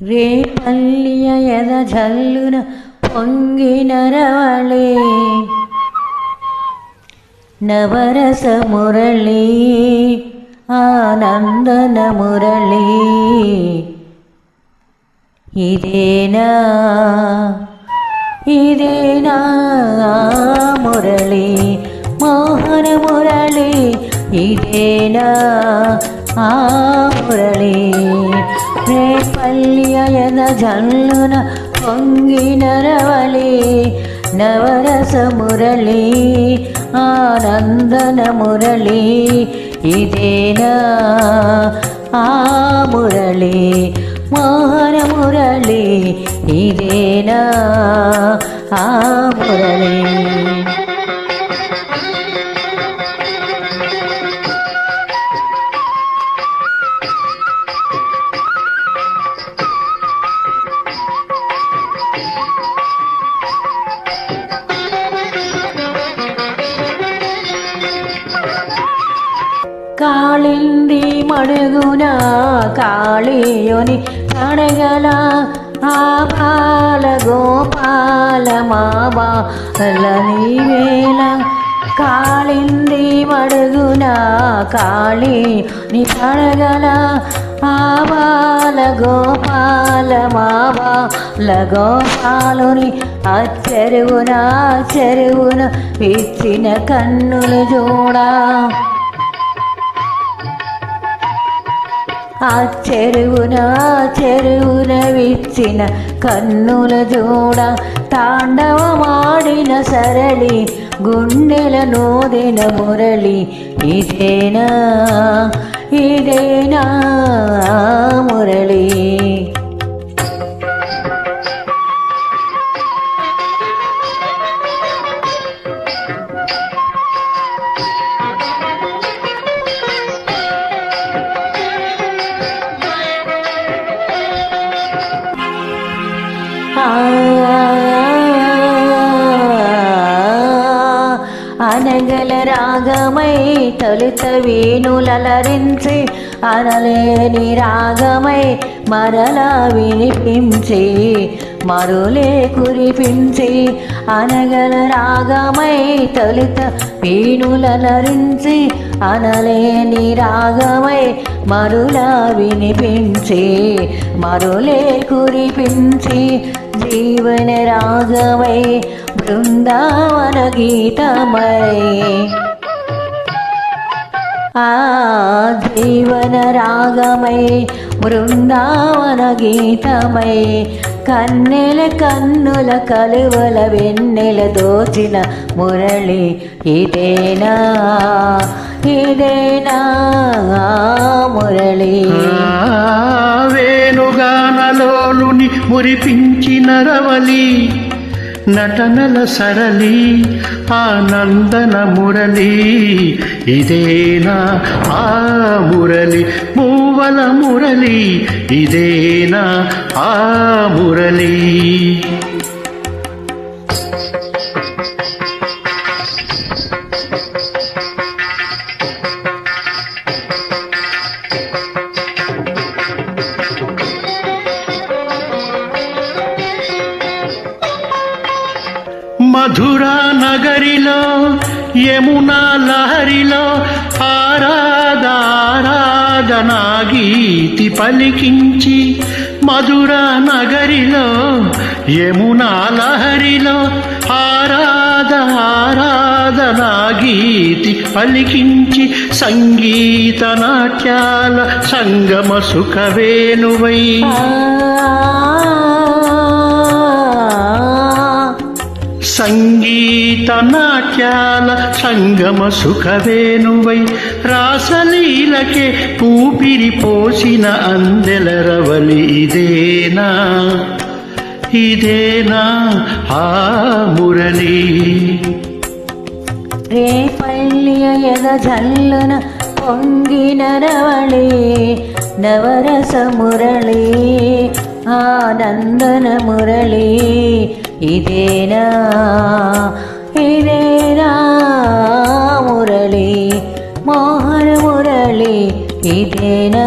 ರೇಪಲ್ಲಿಯ ಎದ ಜಲ್ಲುನ ಪೊಂಗಿನರವಳೆ ನವರಸ ಮುರಳಿ ಆನಂದನ ಮುರಳಿ ಇದೇನಾ ಇದೇನಾ ಮುರಳಿ ಮೋಹನ ಮುರಳಿ ಇದೇನಾ ಆ ಮುರಳಿ ರೇಪಲ್ಲಿಯ ಎದ ಜಲ್ಲುನ ಪೊಂಗಿನರವಳಿ ನವರಸ ಮುರಳಿ ಆನಂದನ ಮುರಳಿ ಇದೇನಾ ಆ ಮುರಳಿ ಮೋಹನ ಮುರಳಿ ಇದೇನಾ ಆ ಮುರಳಿ కాళింది మడుగున కాళీయుని కడగల ఆ బాల గోపాల మా బాల నీవేళ కాళింది మడుగున కాళీని కడగల ఆ బాల గోపాల మా బాల గోపాలుని చెరువున చెరువున ఇచ్చిన కన్నులు చూడా ఆ చెరువున చెరువున విచ్చిన కన్నుల జోడ తాండవమాడిన సరళి గుండెల నోదిన మురళి ఇదేనా ఇదేనా మురళి అనగల రాగమై తొలుత వేణులలరించి అనలేని రాగమై మరలా వినిపించి మరులే కురిపించి అనగల రాగమై తొలుత వేణులలరించి అనలేని రాగమై మరులా వినిపించి మరులే కురిపించి జీవన రాగమై బృందావన గీతమై ఆ జీవన రాగమై బృందావన గీతమై కన్నెల కన్నుల కలువల వెన్నెల దోచిన మురళి ఇదేనా ఇదేనా మురళి వేణుగానలోలుని మురిపించిన రవలి నటనల సరళి ఆనందన మురళి ఇదేనా ఆ మురళి మూవల మురళి ఇదేనా ఆ మురళి మధురా నగరిలో యమునా లహరిలో ఆరాధనా గీతి పలికించి మధురా నగరిలో యమునా లహరిలో ఆరాధనా గీతి పలికించి సంగీత నాట్యాల సంగమ సుఖవేణువై సంగీత నాట్యాల సంగమ సుఖవేణువై రాసలీలకే ఊపిరి పోసిన అందెల రవలి ఇదేనా ఇదేనా ఆ మురళి రేపల్లియ ఎద జల్లున పొంగిన రవళి నవరస మురళి ఆనందన మురళి ఇదేనా ఇదేనా మురళి మోహన మురళి ఇదేనా